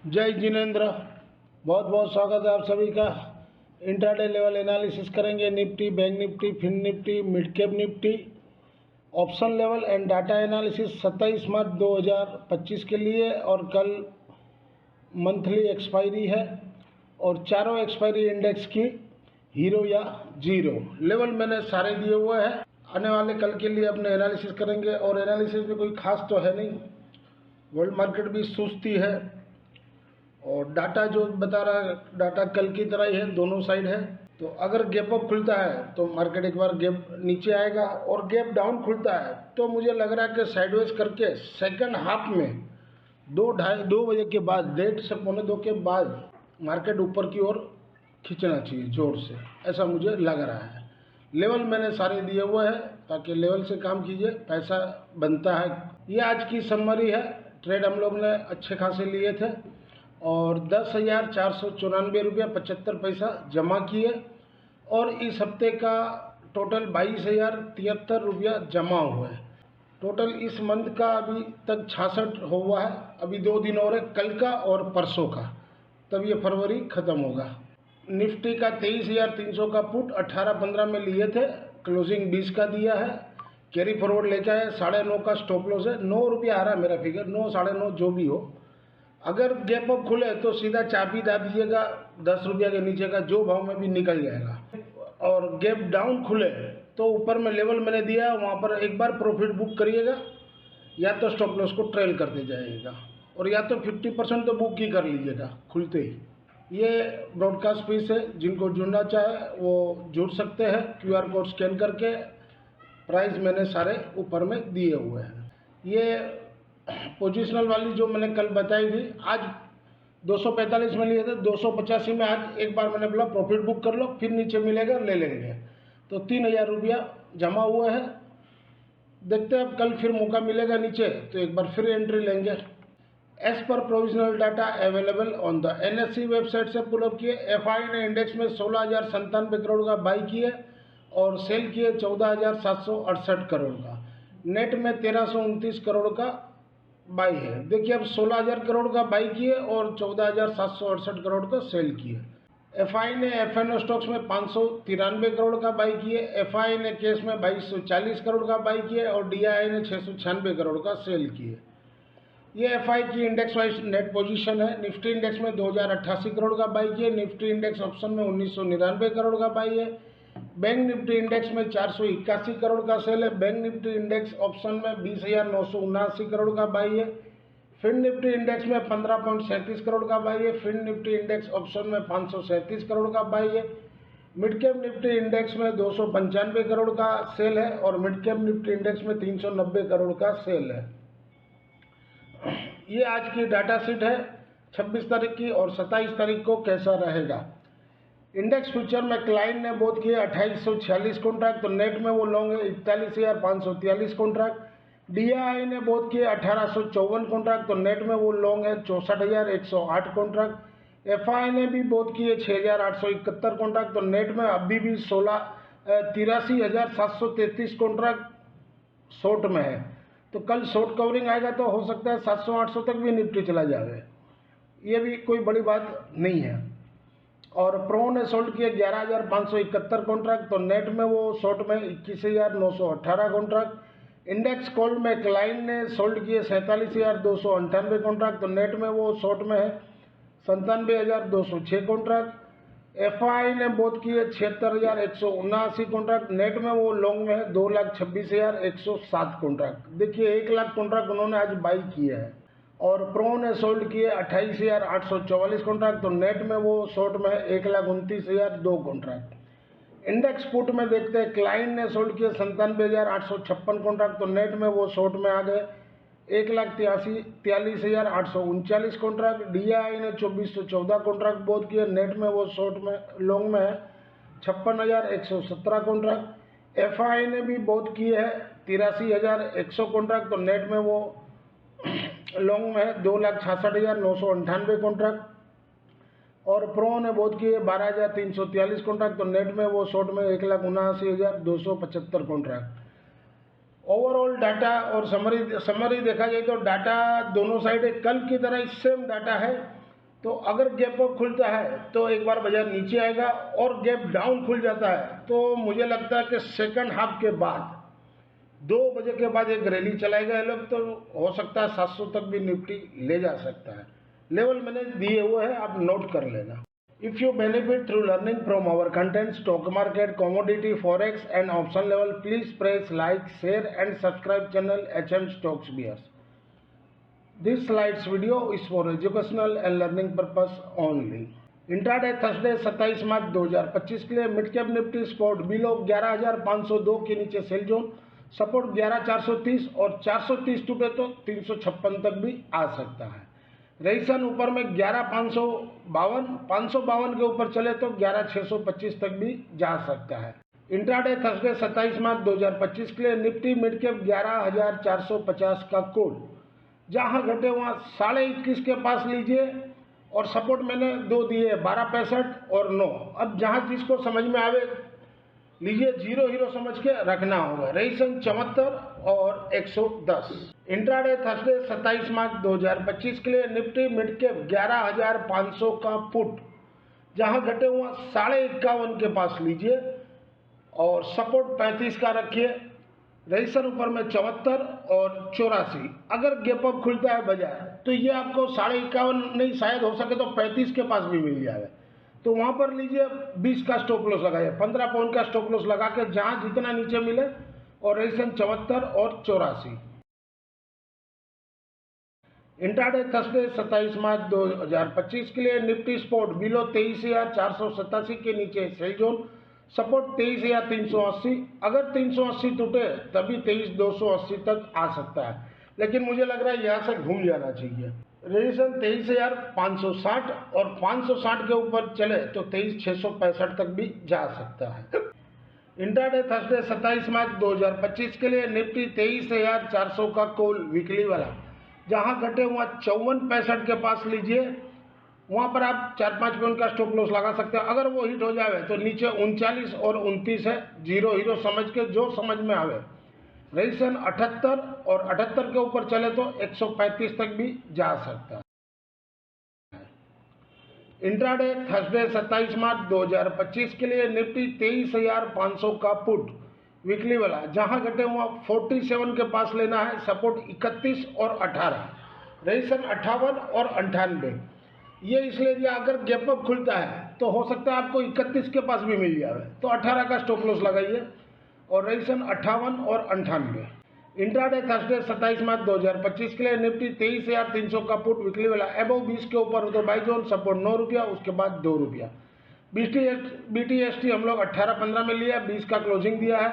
जय जिनेन्द्र, बहुत बहुत स्वागत है आप सभी का। इंट्राडे लेवल एनालिसिस करेंगे Nifty, bank Nifty, fin Nifty, mid cap Nifty, option level and data analysis 27 March 2025 के लिए। और कल मंथली एक्सपायरी है और चारों एक्सपायरी इंडेक्स की हीरो या जीरो लेवल मैंने सारे दिए हुए हैं। आने वाले कल के लिए अपने एनालिसिस करेंगे और एनालिसिस में कोई खास तो है नहीं, वर्ल्ड मार्केट भी सुस्ती है और डाटा जो बता रहा है डाटा कल की तरह ही है, दोनों साइड है। तो अगर गैप अप खुलता है तो मार्केट एक बार गैप नीचे आएगा और गैप डाउन खुलता है तो मुझे लग रहा है कि साइडवेज करके सेकंड हाफ में 2 बजे के बाद, 1:30 से 1:45 के बाद मार्केट ऊपर की ओर खींचना चाहिए जोर से, ऐसा मुझे लग रहा है। लेवल मैंने सारे दिए हुए हैं ताकि लेवल से काम कीजिए, पैसा बनता है। ये आज की समरी है। ट्रेड हम लोग ने अच्छे खासे लिए थे और 10,494 रुपया 75 पैसा जमा किए और इस हफ्ते का टोटल 22,073 रुपया जमा हुआ है। टोटल इस मंथ का अभी तक 66 हुआ है। अभी 2 दिन और है, कल का और परसों का, तब ये फरवरी ख़त्म होगा। निफ्टी का 23,300 का पुट 18-15 में लिए थे, क्लोजिंग 20 का दिया है, कैरी फॉरवर्ड लेके आए, 9.5 का स्टॉप लॉस है। 9 रुपया आ रहा है मेरा फिगर, 9, 9.5 जो भी हो। अगर गैप अप खुले तो सीधा चाबी दा दीजिएगा 10 रुपया के नीचे का, जो भाव में भी निकल जाएगा। और गैप डाउन खुले तो ऊपर में लेवल मैंने दिया है, वहाँ पर एक बार प्रॉफिट बुक करिएगा या तो स्टॉप लॉस को ट्रेल करते जाइएगा और या तो 50% तो बुक ही कर लीजिएगा खुलते ही। ये ब्रॉडकास्ट फीस है, जिनको जुड़ना चाहे वो जुड़ सकते हैं QR कोड स्कैन करके। प्राइस मैंने सारे ऊपर में दिए हुए हैं। ये पोजिशनल वाली जो मैंने कल बताई थी, आज 245 में लिए थे, 285 में आज एक बार मैंने बोला प्रॉफिट बुक कर लो, फिर नीचे मिलेगा ले लेंगे। तो 3,000 रुपया जमा हुआ है। देखते हैं अब कल फिर मौका मिलेगा नीचे तो एक बार फिर एंट्री लेंगे। As per provisional data available on the NSE website से पुल अप किए। FI ने इंडेक्स में 16,097 करोड़ का बाई किए और सेल किए 14,768 करोड़ का। नेट में 1,329 करोड़ का बाई है। देखिए अब 16,000 करोड़ का बाई किए और 14,768 करोड़ का सेल किए। FI ने FNO स्टॉक्स में 593 करोड़ का बाई किए। FI ने केस में 2,240 करोड़ का बाई किए और DI ने 696 करोड़ का सेल किए। ये FI की इंडेक्स वाइज नेट पोजीशन है। निफ्टी इंडेक्स में 2,088 करोड़ का बाई किए। निफ्टी इंडेक्स ऑप्शन में 1,999 करोड़ का बाई है। बैंक निफ्टी इंडेक्स में 481 करोड़ का सेल है। बैंक निफ्टी इंडेक्स ऑप्शन में 20,979 करोड़ का बाई है। फिन निफ्टी इंडेक्स में 15.37 करोड़ का बाई है। फिन निफ्टी इंडेक्स ऑप्शन में 537 करोड़ का बाई है। मिड कैप निफ्टी इंडेक्स में 295 करोड़ का सेल है और मिड कैप निफ्टी इंडेक्स में 390 करोड़ का सेल है। ये आज की डाटा शीट है 26 तारीख की और 27 तारीख को कैसा रहेगा। इंडेक्स फ्यूचर में क्लाइंट ने बोध किए 2846 कॉन्ट्रैक्ट, तो नेट में वो लॉन्ग है 41,543 कॉन्ट्रैक्ट। DI ने बोध किए 1,854 कॉन्ट्रैक्ट, तो नेट में वो लॉन्ग है 64,108 कॉन्ट्रैक्ट। FI ने भी बोध किए 6,871 कॉन्ट्रैक्ट, तो नेट में अभी भी 83,733 कॉन्ट्रैक्ट शॉर्ट में है। तो कल शॉर्ट कवरिंग आएगा तो हो सकता है 700-800 तक भी निफ्टी चला जाए, ये भी कोई बड़ी बात नहीं है। और प्रो ने सोल्ड किए 11,571 कॉन्ट्रैक्ट, तो नेट में वो शॉर्ट में 21,918 कॉन्ट्रैक्ट। इंडेक्स कॉल में क्लाइंट ने सोल्ड किए 47,298 कॉन्ट्रैक्ट, तो नेट में वो शॉर्ट में है 97,206 कॉन्ट्रैक्ट। FI ने बोध किए 76,179 कॉन्ट्रैक्ट, नेट में वो लॉन्ग में है 2,26,107 कॉन्ट्रैक्ट। देखिए 1 लाख कॉन्ट्रैक्ट उन्होंने आज बाई किया है। और प्रो ने सोल्ड किए 28,844 कॉन्ट्रैक्ट, तो नेट में वो शॉर्ट में है 1,29,002 कॉन्ट्रैक्ट। इंडेक्स पुट में देखते हैं, क्लाइंट ने सोल्ड किए 97,856 कॉन्ट्रैक्ट, तो नेट में वो शॉर्ट में आ गए 1,43,839 कॉन्ट्रैक्ट। DI ने 2,414 कॉन्ट्रैक्ट बोध किए, नेट में वो शॉर्ट में लॉन्ग में है 56,117 कॉन्ट्रैक्ट। FI ने भी बोध किए है 83,100 कॉन्ट्रैक्ट, तो नेट में वो लॉन्ग में है 2,66,998 कॉन्ट्रैक्ट। और प्रो ने बोध किए 12,343 कॉन्ट्रैक्ट, तो नेट में वो शॉर्ट में 1,79,275 कॉन्ट्रैक्ट। ओवरऑल डाटा और समरी देखा जाए तो डाटा दोनों साइड कल की तरह सेम डाटा है। तो अगर गैप अप खुलता है तो एक बार बाजार नीचे आएगा, और गैप डाउन खुल जाता है तो मुझे लगता है कि सेकंड हाफ के बाद 2 बजे के बाद एक रैली चलाएगा ये लोग, तो हो सकता है 700 तक भी निफ्टी ले जा सकता है। लेवल मैंने दिए हुए हैं, आप नोट कर लेना। If you benefit through learning from our content, stock market, commodity, forex and option level, please press like, share and subscribe channel HM Stocks Bears. This slides video is for educational and learning purpose only. Intraday Thursday 27 March 2025 के लिए mid cap Nifty spot below 11,502 के नीचे sell zone, support 11,430 और 430 टूटे तो 356 तक भी आ सकता है। रेजिस्टेंस ऊपर में 11,552 के ऊपर चले तो 11,625 तक भी जा सकता है। इंट्राडे थर्सडे 27 मार्च 2025 के लिए निफ्टी मिड कैप 11,450 का कोड, जहां घटे वहां 21.5 के पास लीजिए, और सपोर्ट मैंने 2 दिए 12.65 और 9। अब जहां जिसको समझ में आवे लीजिए, जीरो हीरो समझ के रखना होगा। रेजिस्टेंस 74 और 110। इंट्राडे थर्सडे 27 मार्च 2025 के लिए निफ्टी मिड कैप 11,500 का पुट, जहां घटे हुआ 51.5 के पास लीजिए, और सपोर्ट 35 का रखिए। रेजिस्टेंस ऊपर में 74 और 84। अगर गैप अप खुलता है बाजार तो ये आपको 51.5 नहीं, शायद हो सके तो 35 के पास भी मिल जाएगा, तो वहां पर लीजिए 20 का स्टॉप लॉस लगाइए, 15 पॉइंट का स्टॉप लॉस लगा के जहां जितना नीचे मिले, और रेजिस्टेंस 74 और 84। इंट्राडे थर्सडे 27 मार्च 2025 के लिए निफ्टी स्पॉट बिलो 23,487 के नीचे सेल जोन, सपोर्ट 23,380। अगर 380 टूटे तभी 23,280 तक आ सकता है, लेकिन मुझे लग रहा है यहाँ से घूम जाना चाहिए। रेजिस्टेंस 23,560 और 560 के ऊपर चले तो 23,665 तक भी जा सकता है। इंट्राडे थर्सडे 27 मार्च 2025 के लिए निफ्टी 23,400 का कॉल वीकली वाला, जहां घटे वहां 54.65 के पास लीजिए, वहां पर आप 4-5 पॉइंट का स्टॉप लॉस लगा सकते हैं। अगर वो हिट हो जाए तो नीचे 39 और 29 है, जीरो हीरो समझ के जो समझ में आवे। रेजिस्टेंस 78 और 78 के ऊपर चले तो 135 तक भी जा सकता है। इंट्राडे थर्सडे 27 मार्च 2025 के लिए निफ्टी 23,500 का पुट वीकली वाला, जहां घटे हुआ 47 के पास लेना है, सपोर्ट 31 और 18, रेजिस्टेंस 58 और 98। ये इसलिए दिया, अगर गैप अप खुलता है तो हो सकता है आपको 31 के पास भी मिल जाए, तो 18 का स्टॉप लॉस लगाइए, और रेजिस्टेंस 58 और 98। इंट्राडे थर्सडे 27 मार्च 2025 के लिए निफ्टी 23,300 का पुट वीकली वाला, एबव 20 के ऊपर हो तो बाई जोन, सपोर्ट 9 रुपया, उसके बाद 2 रुपया। BTST हम लोग 18-15 में लिया, 20 का क्लोजिंग दिया है।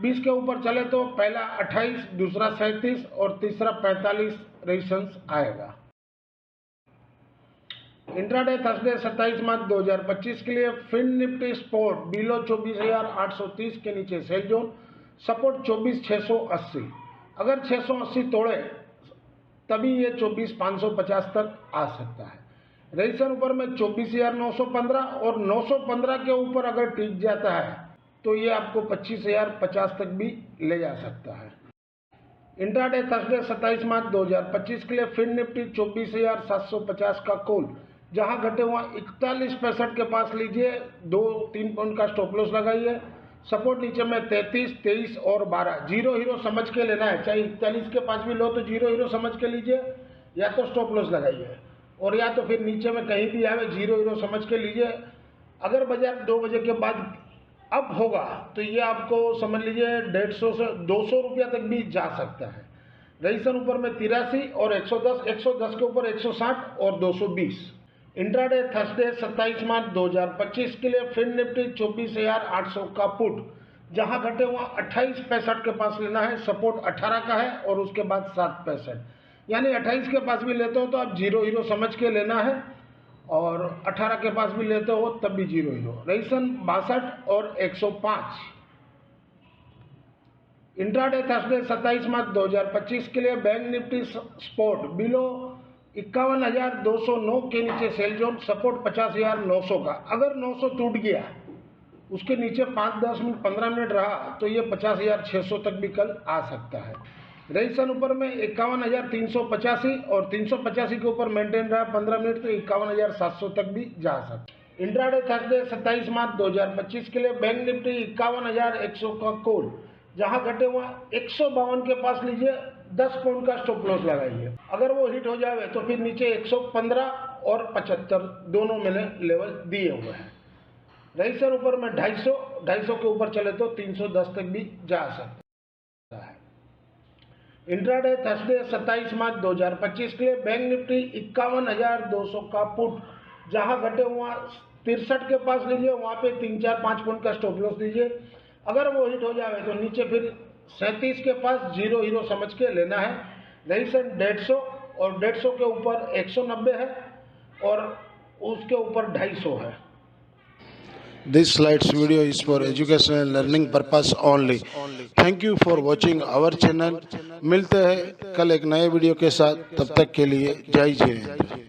20 के ऊपर चले तो पहला 28, दूसरा 37 और तीसरा 45 रेजिस्टेंस आएगा। इंट्राडे थर्सडे 27 मार्च 2025 के लिए फिन निफ्टी स्पॉट बिलो 24,830 के नीचे सेल जोन, सपोर्ट 24,680। अगर 680 तोड़े तभी ये 24,550 तक आ सकता है। रेजिस्टेंस ऊपर में 24,915 और 915 के ऊपर अगर टिक जाता है तो ये आपको 25,050 तक भी ले जा सकता है। इंट्राडे थर्सडे 27 मार्च 2025 के लिए फिन निफ्टी 24,750 का कॉल, जहां घटे हुआ 41.65 के पास लीजिए, 2-3 पॉइंट का स्टॉप लॉस लगाइए, सपोर्ट नीचे में 33, 23 और 12। जीरो हीरो समझ के लेना है, चाहे 41 के पास भी लो तो जीरो हीरो समझ के लीजिए, या तो स्टॉप लॉस लगाइए, और या तो फिर नीचे में कहीं भी आवे जीरो हीरो समझ के लीजिए। अगर बाजार 2 बजे के बाद अप होगा तो ये आपको समझ लीजिए 150 से 200 रुपया तक भी जा सकता है। रेजिस्टेंस ऊपर में 83 और 110, 110 के ऊपर 160 और 220। इंट्राडे थर्सडे 27 मार्च 2025 के लिए फिन निफ्टी 24,800 का पुट, जहां घटे हुआ 28.65 के पास लेना है, सपोर्ट 18 का है और उसके बाद 7.65, यानी 28 के पास भी लेते हो तो आप जीरो हीरो समझ के लेना है, और 18 के पास भी लेते हो तब भी जीरो हीरो। रेजिस्टेंस 62 और 105। इंट्राडे थर्सडे 27 मार्च 2025 के लिए बैंक निफ्टी स्पॉट बिलो 51,209 के नीचे सेल जोन, सपोर्ट 50,900 का। अगर 900 टूट गया, उसके नीचे 5-10 मिनट 15 मिनट रहा तो ये 50,600 तक भी कल आ सकता है। रजिस्ट्रेशन ऊपर में 51,385 और 385 के ऊपर मेंटेन रहा 15 मिनट, तो 51,700 तक भी जा सकता। इंट्राडे थर्सडे 27 मार्च 2025 के लिए बैंक निफ्टी 51,100 का कॉल, जहां घटे हुआ 152 के पास लीजिए, 10 पॉइंट का स्टॉप लॉस लगाइए। अगर वो हिट हो जाए तो फिर नीचे 115 और 75 दोनों मैंने लेवल दिए हुए हैं। रजिस्टर ऊपर में 250 के ऊपर चले तो 310 तक भी जा सकता है। इंट्राडे थर्सडे 27 मार्च 2025 के लिए बैंक निफ्टी 51,200 का पुट, जहां घटे हुआ 63 के पास लीजिए, वहां पे 3-4-5 पॉइंट का स्टॉप लॉस दीजिए। अगर वो हिट हो जाए तो नीचे फिर 37 के पास जीरो हीरो समझ के लेना है। रजिस्टर 150 और 150 के ऊपर 190 है और उसके ऊपर 250 है। This slides video is for educational and learning purpose only. Thank you for watching our channel. मिलते हैं कल एक नए वीडियो के साथ, तब तक के लिए जय जय।